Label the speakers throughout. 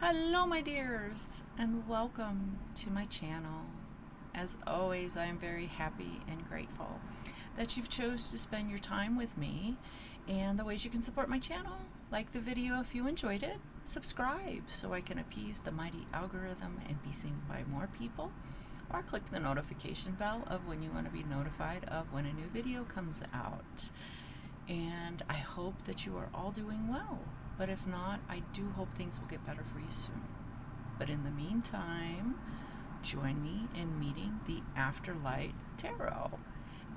Speaker 1: Hello my dears and welcome to my channel. As always, I am very happy and grateful that you've chose to spend your time with me, and the ways you can support my channel: like the video if you enjoyed it, subscribe so I can appease the mighty algorithm and be seen by more people, or click the notification bell of when you want to be notified of when a new video comes out. And I hope that you are all doing well. But if not, I do hope things will get better for you soon. But in the meantime, join me in meeting the Afterlight Tarot.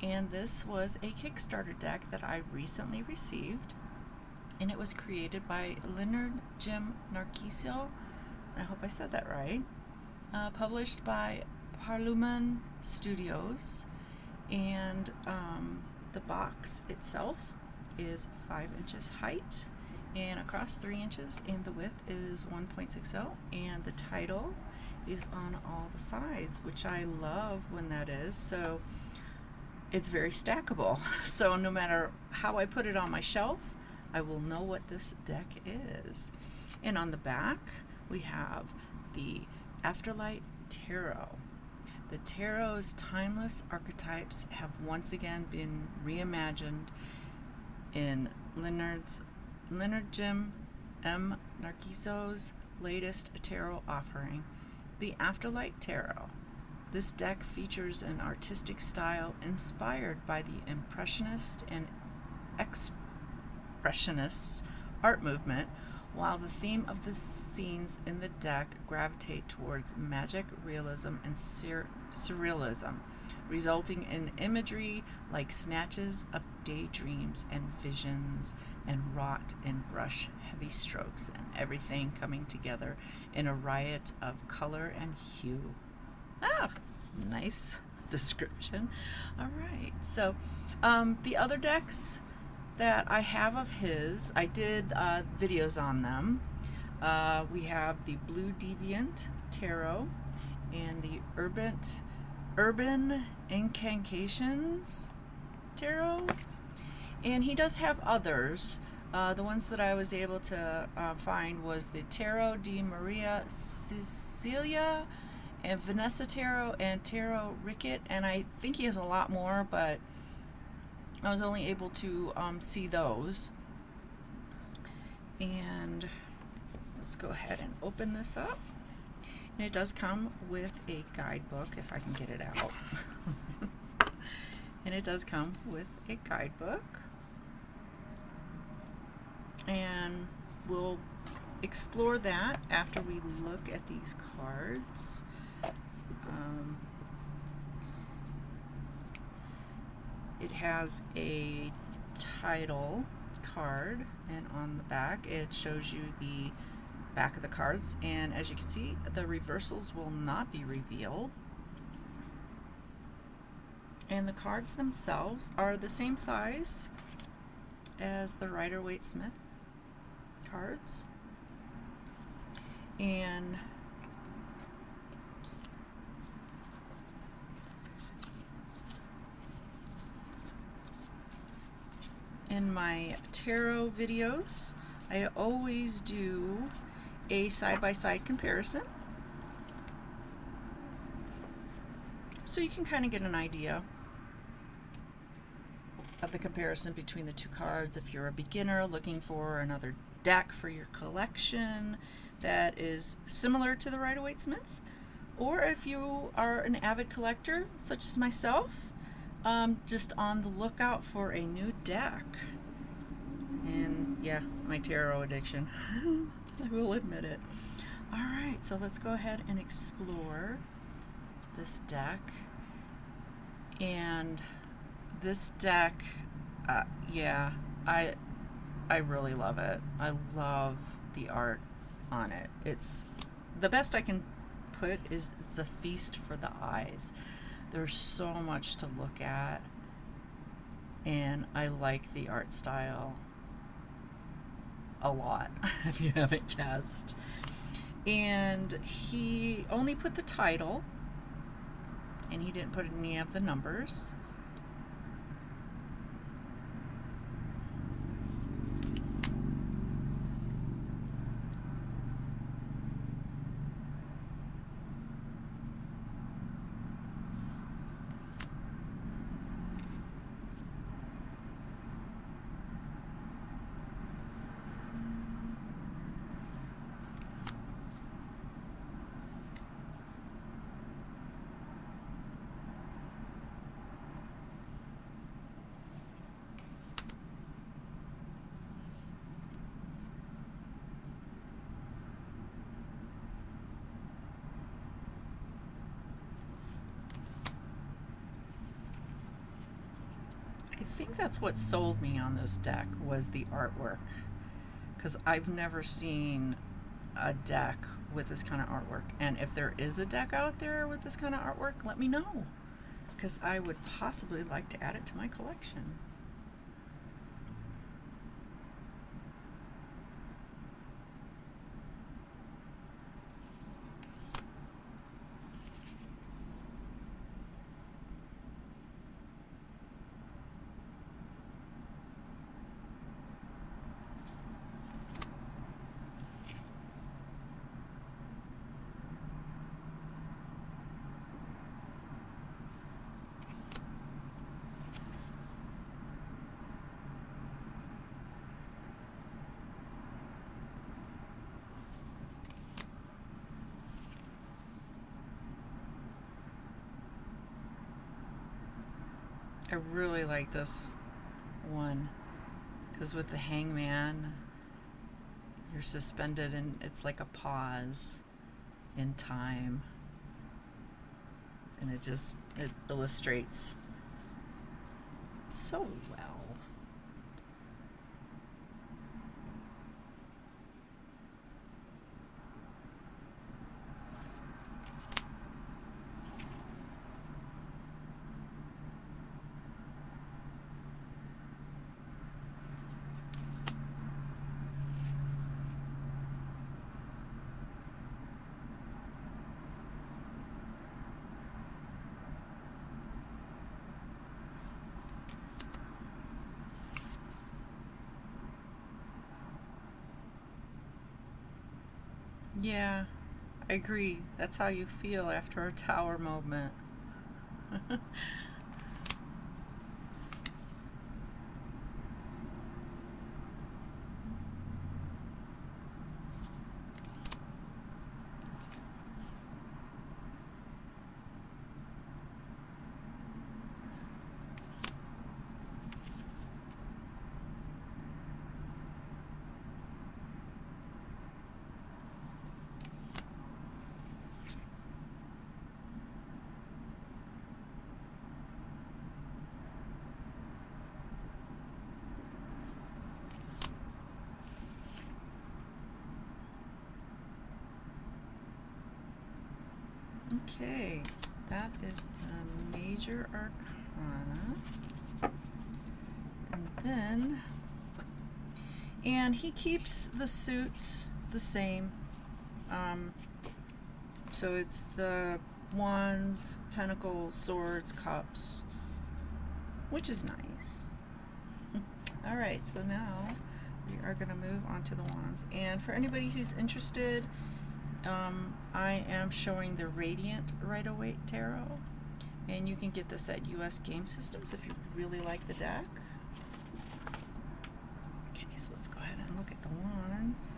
Speaker 1: And this was a Kickstarter deck that I recently received. And it was created by Lynyrd-Jym Narcisa. I hope I said that right. Published by Paraluman Studios. And the box itself is 5 inches height and across 3 inches, and the width is 1.60, and the title is on all the sides, which I love when that is. So it's very stackable, so no matter how I put it on my shelf, I will know what this deck is. And on the back we have the Afterlight Tarot. The tarot's timeless archetypes have once again been reimagined in Lynyrd-Jym Narcisa's latest tarot offering, the Afterlight Tarot. This deck features an artistic style inspired by the Impressionist and Expressionist art movement, while the theme of the scenes in the deck gravitate towards magic, realism, and surrealism, resulting in imagery like snatches of daydreams and visions, and wrought in brush heavy strokes, and everything coming together in a riot of color and hue. Nice description. All right, so the other decks that I have of his, I did videos on them. We have the Blue Deviant Tarot and the Urban Incantations Tarot, and he does have others. The ones that I was able to find was the Tarot de Maria Cecilia and Vanessa Tarot and Tarot Ricket, and I think he has a lot more, but I was only able to see those. And let's go ahead and open this up. And it does come with a guidebook, if I can get it out. And it does come with a guidebook. And we'll explore that after we look at these cards. It has a title card, and on the back it shows you the back of the cards, and as you can see, the reversals will not be revealed. And the cards themselves are the same size as the Rider-Waite-Smith cards. And in my tarot videos, I always do a side-by-side comparison, so you can kind of get an idea of the comparison between the two cards if you're a beginner looking for another deck for your collection that is similar to the Rider-Waite-Smith, or if you are an avid collector such as myself, just on the lookout for a new deck. And yeah, my tarot addiction. I will admit it. Alright, so let's go ahead and explore this deck. And this deck, yeah, I really love it. I love the art on it. It's the best I can put is it's a feast for the eyes. There's so much to look at, and I like the art style a lot, if you haven't guessed. And he only put the title, and he didn't put any of the numbers. think that's what sold me on this deck, was the artwork, because I've never seen a deck with this kind of artwork. And if there is a deck out there with this kind of artwork, let me know, because I would possibly like to add it to my collection. I really like this one, because with the hangman, you're suspended and it's like a pause in time, and it illustrates so well. Yeah, I agree. That's how you feel after a tower moment. Okay, that is the major arcana. And he keeps the suits the same. So it's the wands, pentacles, swords, cups, which is nice. Alright, so now we are going to move on to the wands. And for anybody who's interested, I am showing the Radiant Rider-Waite Tarot, and you can get this at US Game Systems if you really like the deck. Okay, so let's go ahead and look at the wands.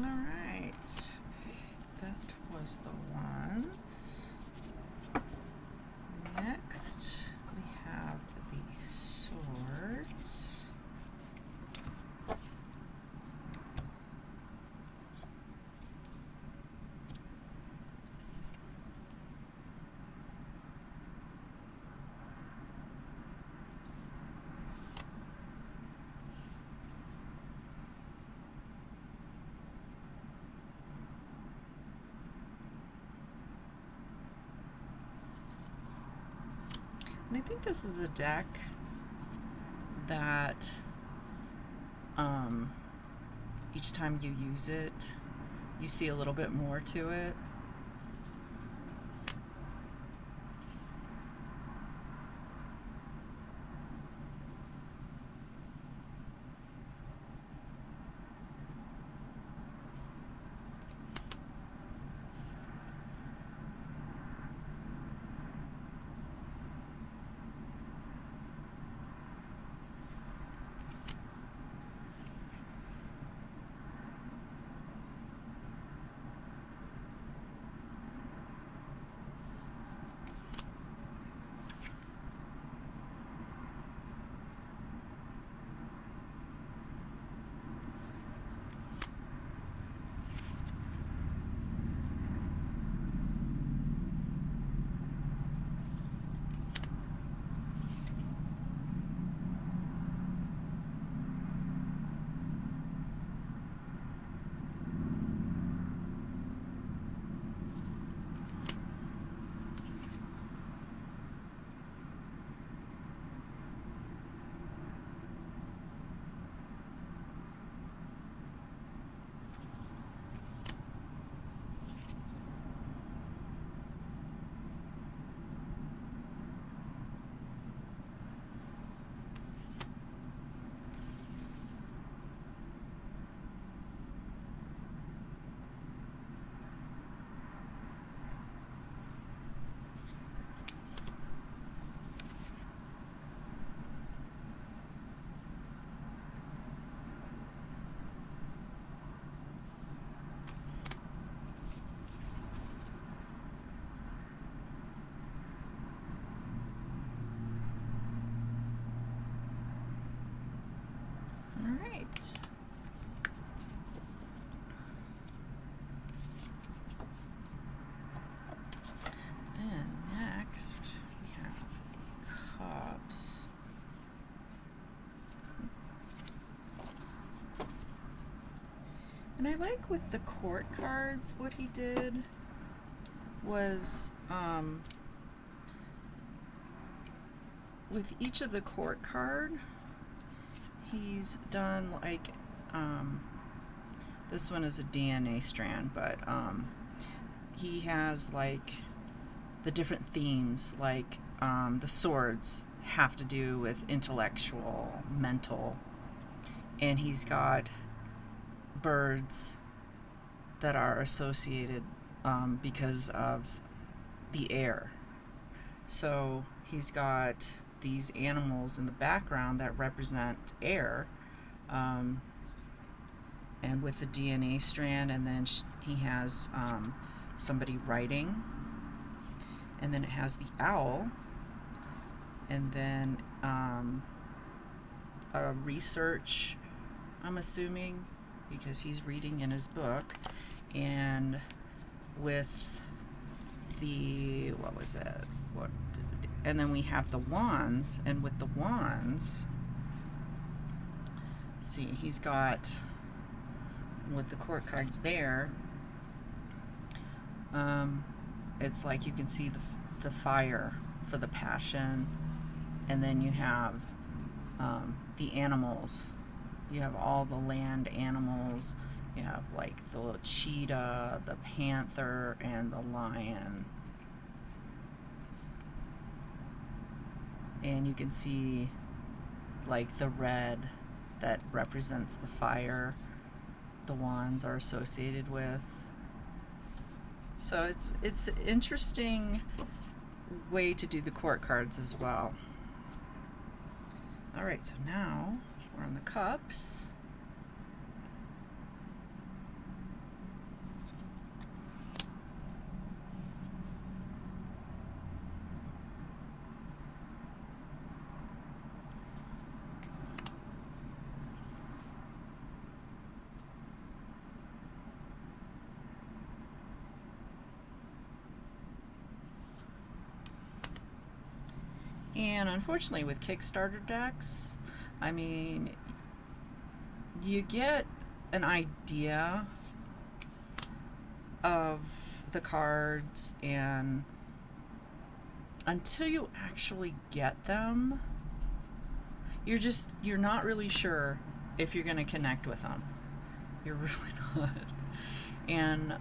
Speaker 1: Alright, that was the ones. Next, we have the swords. And I think this is a deck that each time you use it, you see a little bit more to it. Alright. And next we have cups. And I like with the court cards, what he did was with each of the court card, he's done like this one is a DNA strand, but he has like the different themes, like the swords have to do with intellectual, mental, and he's got birds that are associated because of the air. So he's got these animals in the background that represent air, and with the DNA strand, and then he has somebody writing, and then it has the owl, and then a research, I'm assuming, because he's reading in his book, and with the, what was it? And then we have the wands, and with the wands, see, he's got, with the court cards there, it's like you can see the fire for the passion, and then you have the animals. You have all the land animals. You have like the little cheetah, the panther, and the lion. And you can see like the red that represents the fire the wands are associated with. So it's an interesting way to do the court cards as well. Alright, so now we're on the cups. And unfortunately with Kickstarter decks, I mean, you get an idea of the cards, and until you actually get them, you're not really sure if you're going to connect with them. You're really not. And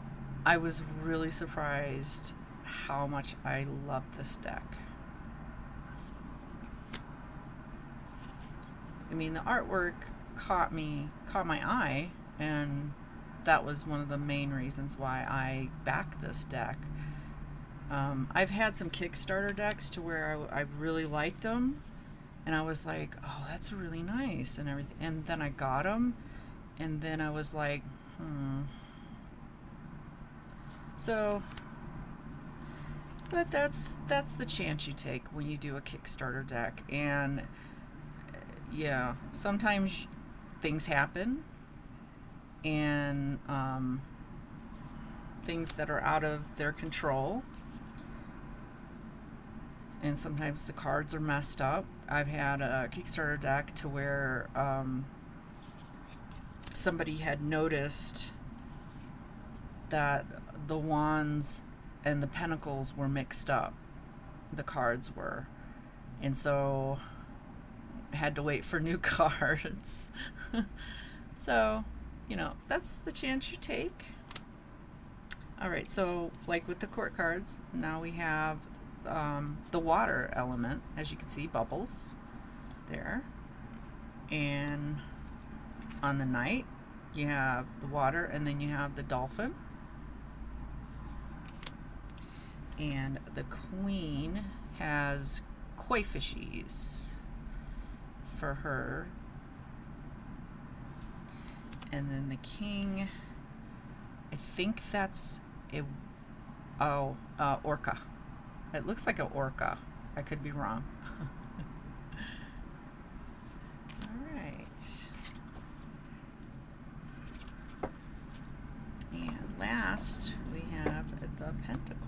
Speaker 1: I was really surprised how much I loved this deck. I mean, the artwork caught my eye, and that was one of the main reasons why I backed this deck. I've had some Kickstarter decks to where I really liked them, and I was like, oh, that's really nice and everything. And then I got them, and then I was like, So, but that's the chance you take when you do a Kickstarter deck. And yeah, sometimes things happen, and things that are out of their control, and sometimes the cards are messed up. I've had a Kickstarter deck to where somebody had noticed that the wands and the pentacles were mixed up. The cards were. And so I had to wait for new cards. So, you know, that's the chance you take. Alright, so like with the court cards, now we have the water element. As you can see, bubbles there. And on the knight, you have the water, and then you have the dolphin. And the queen has koi fishies for her. And then the king, I think that's a orca. It looks like an orca. I could be wrong. All right. And last, we have the pentacles.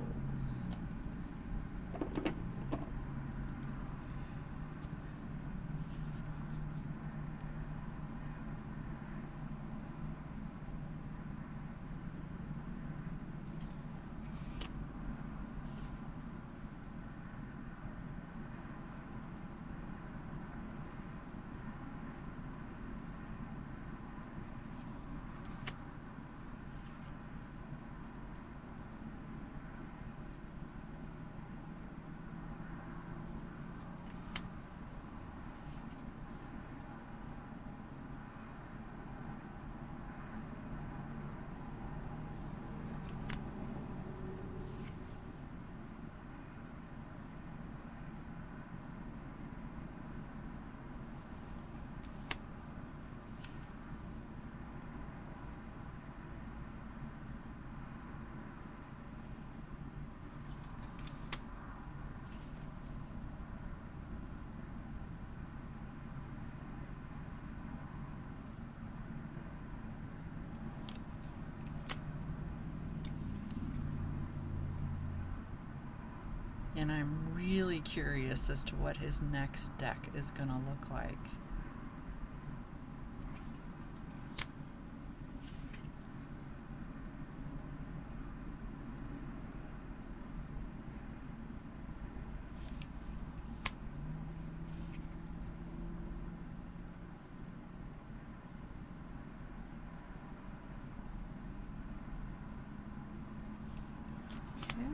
Speaker 1: And I'm really curious as to what his next deck is going to look like.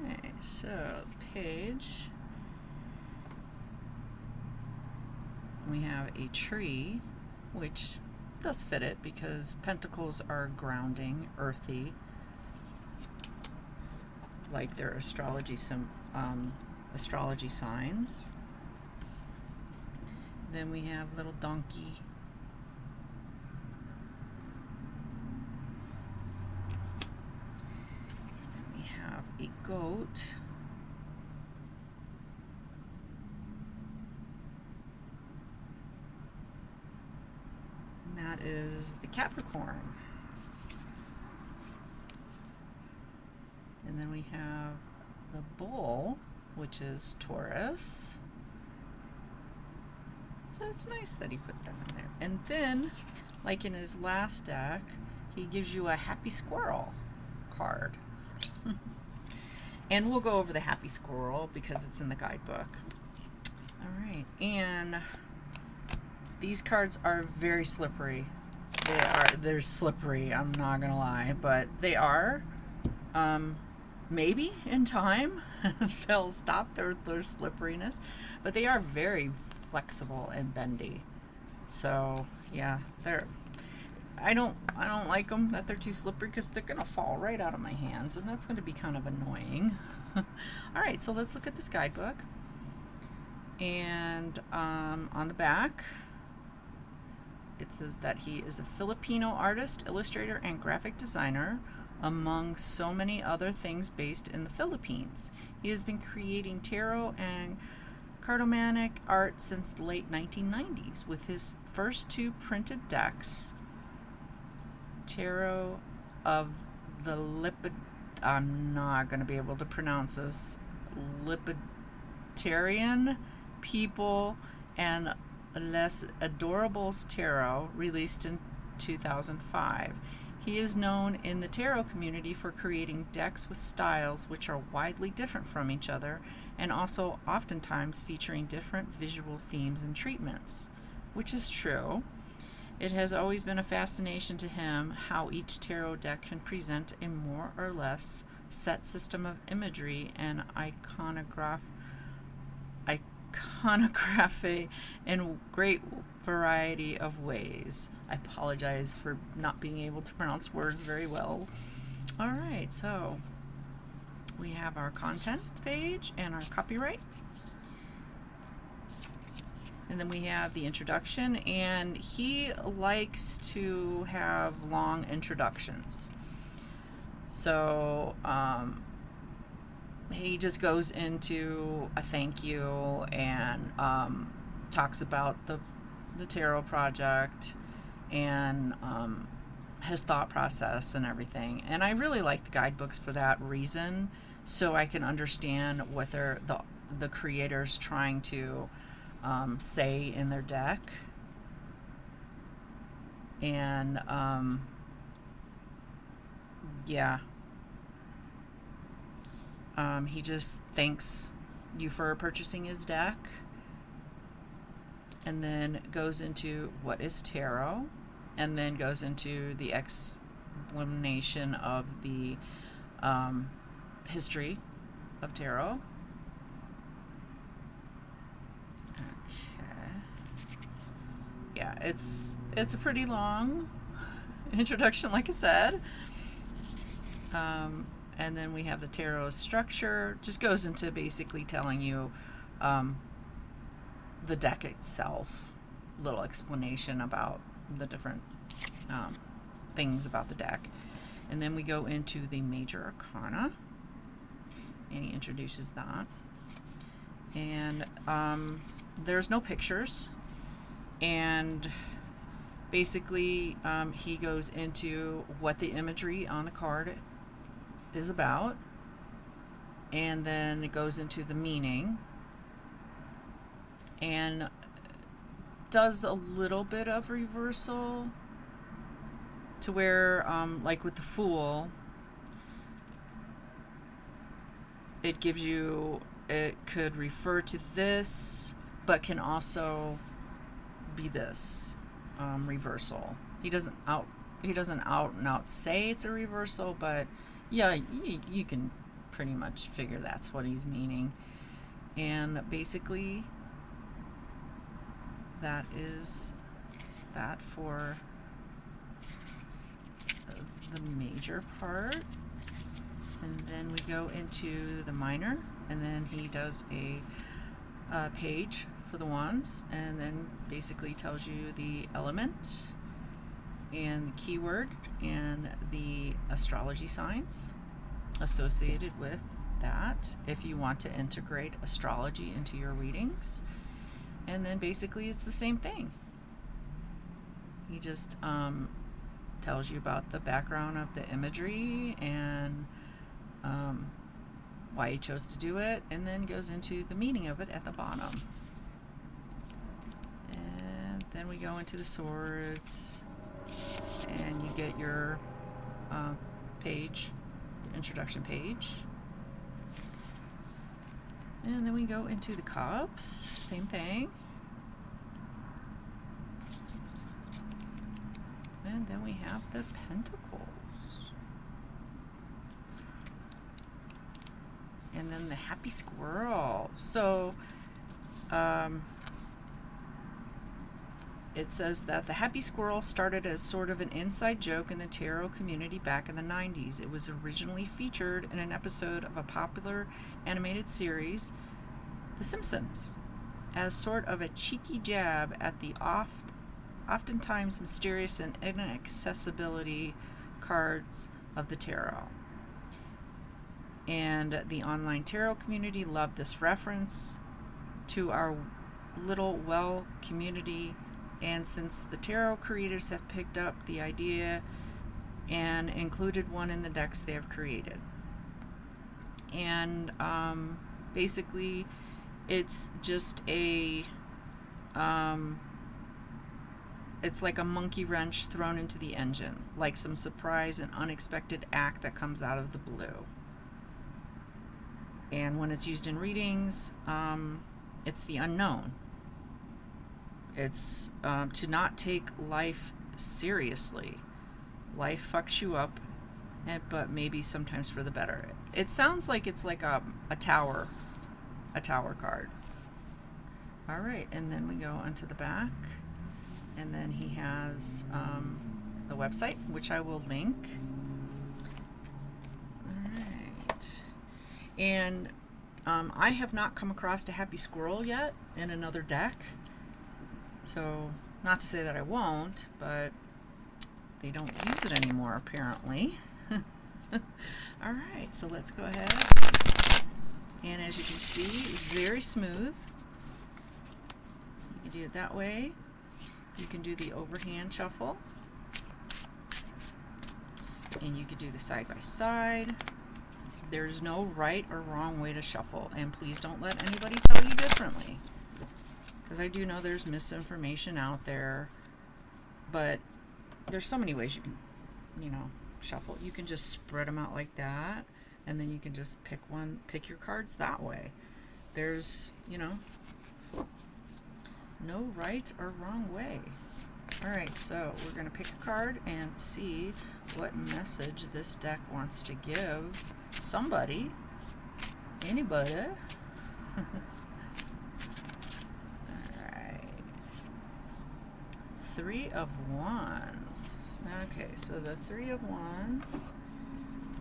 Speaker 1: Okay, so page, we have a tree, which does fit it because pentacles are grounding, earthy, like their astrology signs. Then we have little donkey. Then we have a goat. And that is the Capricorn. And then we have the bull, which is Taurus. So it's nice that he put that in there. And then, like in his last deck, he gives you a happy squirrel card. And we'll go over the happy squirrel because it's in the guidebook. All right, and these cards are very slippery. They're slippery, I'm not gonna lie, but they are. Maybe in time they'll stop their slipperiness, but they are very flexible and bendy. So yeah, I don't like them that they're too slippery because they're gonna fall right out of my hands, and that's gonna be kind of annoying. All right, so let's look at this guidebook. And on the back, it says that he is a Filipino artist, illustrator, and graphic designer, among so many other things based in the Philippines. He has been creating tarot and cartomanic art since the late 1990s, with his first 2 printed decks, Tarot of the I'm not going to be able to pronounce this, Libertarian People and Les Adorables Tarot, released in 2005. He is known in the tarot community for creating decks with styles which are widely different from each other, and also oftentimes featuring different visual themes and treatments, which is true. It has always been a fascination to him how each tarot deck can present a more or less set system of imagery and iconography in great variety of ways. I apologize for not being able to pronounce words very well. All right, so we have our content page and our copyright. And then we have the introduction, and he likes to have long introductions. So he just goes into a thank you and talks about the tarot project and his thought process and everything. And I really like the guidebooks for that reason, so I can understand what the creator's trying to say in their deck. And yeah, he just thanks you for purchasing his deck, and then goes into what is tarot, and then goes into the explanation of the history of tarot. Yeah, it's a pretty long introduction, like I said. And then we have the tarot structure. Just goes into basically telling you the deck itself, little explanation about the different things about the deck. And then we go into the major arcana, and he introduces that. And there's no pictures. And basically he goes into what the imagery on the card is about, and then it goes into the meaning, and does a little bit of reversal to where like with the Fool, it gives you, it could refer to this but can also be this reversal. He doesn't out and out say it's a reversal, but yeah, you can pretty much figure that's what he's meaning. And basically that is that for the major part. And then we go into the minor, and then he does a page for the wands, and then basically tells you the element and the keyword and the astrology signs associated with that, if you want to integrate astrology into your readings. And then basically it's the same thing. He just tells you about the background of the imagery and why he chose to do it, and then goes into the meaning of it at the bottom. Then we go into the swords, and you get your page, the introduction page. And then we go into the cups, same thing. And then we have the pentacles. And then the happy squirrel. So, it says that the happy squirrel started as sort of an inside joke in the tarot community back in the 90s. It was originally featured in an episode of a popular animated series, The Simpsons, as sort of a cheeky jab at the oftentimes mysterious and inaccessibility cards of the tarot. And the online tarot community loved this reference to our little well community. And since the tarot creators have picked up the idea and included one in the decks they have created. And basically, it's just it's like a monkey wrench thrown into the engine, like some surprise and unexpected act that comes out of the blue. And when it's used in readings, it's the unknown. It's to not take life seriously. Life fucks you up, but maybe sometimes for the better. It sounds like it's like a tower card. All right, and then we go onto the back, and then he has the website, which I will link. All right, and I have not come across a happy squirrel yet in another deck. So, not to say that I won't, but they don't use it anymore, apparently. All right, so let's go ahead. And as you can see, very smooth. You can do it that way. You can do the overhand shuffle. And you can do the side by side. There's no right or wrong way to shuffle, and please don't let anybody tell you differently. Because I do know there's misinformation out there, but there's so many ways you can, shuffle. You can just spread them out like that, and then you can just pick your cards that way. There's, no right or wrong way. All right, so we're going to pick a card and see what message this deck wants to give somebody, anybody. Three of Wands. Okay, so the Three of Wands,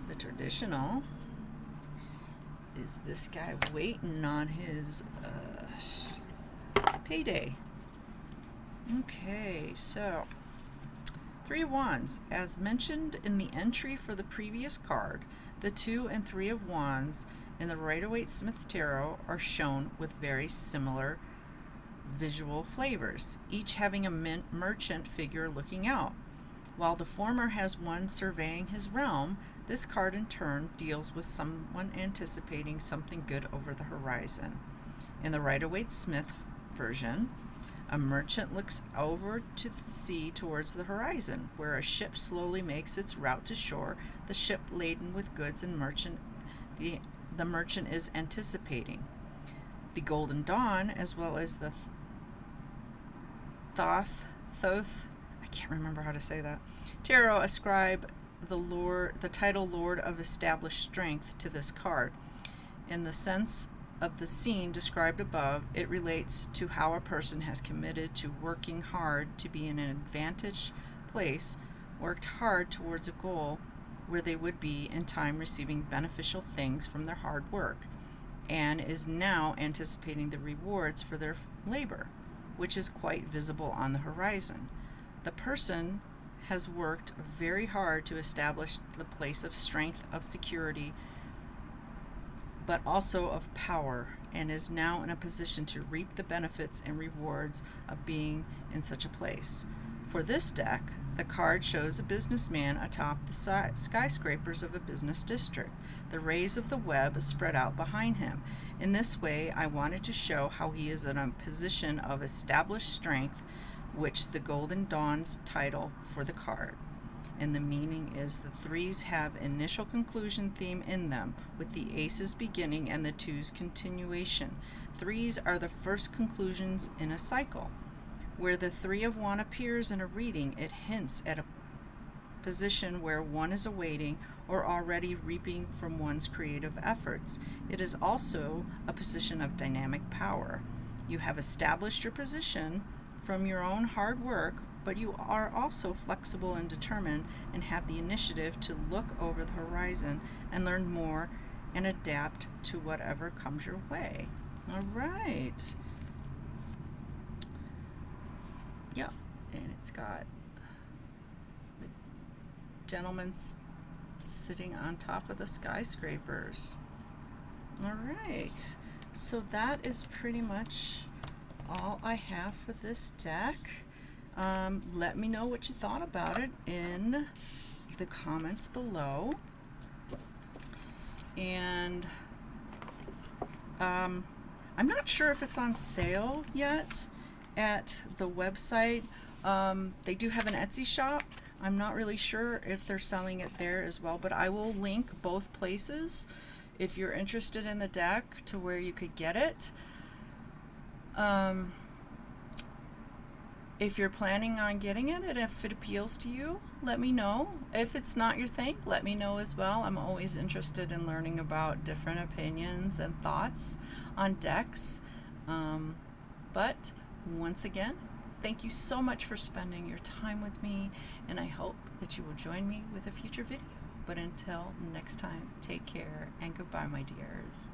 Speaker 1: the traditional, is this guy waiting on his payday. Okay, so Three of Wands. As mentioned in the entry for the previous card, the 2 and 3 of Wands in the Rider-Waite-Smith Tarot are shown with very similar visual flavors, each having a merchant figure looking out. While the former has one surveying his realm, this card in turn deals with someone anticipating something good over the horizon. In the Rider-Waite-Smith version, a merchant looks over to the sea towards the horizon, where a ship slowly makes its route to shore, the ship laden with goods and the merchant is anticipating. The Golden Dawn, as well as the Thoth, I can't remember how to say that, tarot ascribe the title Lord of Established Strength to this card. In the sense of the scene described above, it relates to how a person has committed to working hard to be in an advantaged place, worked hard towards a goal where they would be in time receiving beneficial things from their hard work, and is now anticipating the rewards for their labor, which is quite visible on the horizon. The person has worked very hard to establish the place of strength, of security, but also of power, and is now in a position to reap the benefits and rewards of being in such a place. For this deck, the card shows a businessman atop the skyscrapers of a business district. The rays of the web spread out behind him. In this way, I wanted to show how he is in a position of established strength which the Golden Dawn's title for the card. And the meaning is the threes have initial conclusion theme in them, with the aces beginning and the twos continuation. Threes are the first conclusions in a cycle. Where the Three of Wands appears in a reading, it hints at a position where one is awaiting or already reaping from one's creative efforts. It is also a position of dynamic power. You have established your position from your own hard work, but you are also flexible and determined and have the initiative to look over the horizon and learn more and adapt to whatever comes your way. All right. Yeah, and it's got the gentleman sitting on top of the skyscrapers. All right. So that is pretty much all I have for this deck. Let me know what you thought about it in the comments below. And I'm not sure if it's on sale yet at the website. They do have an Etsy shop. I'm not really sure if they're selling it there as well, but I will link both places if you're interested in the deck to where you could get it. If you're planning on getting it and if it appeals to you, let me know. If it's not your thing, let me know as well. I'm always interested in learning about different opinions and thoughts on decks. But once again, thank you so much for spending your time with me, and I hope that you will join me with a future video. But until next time, take care and goodbye, my dears.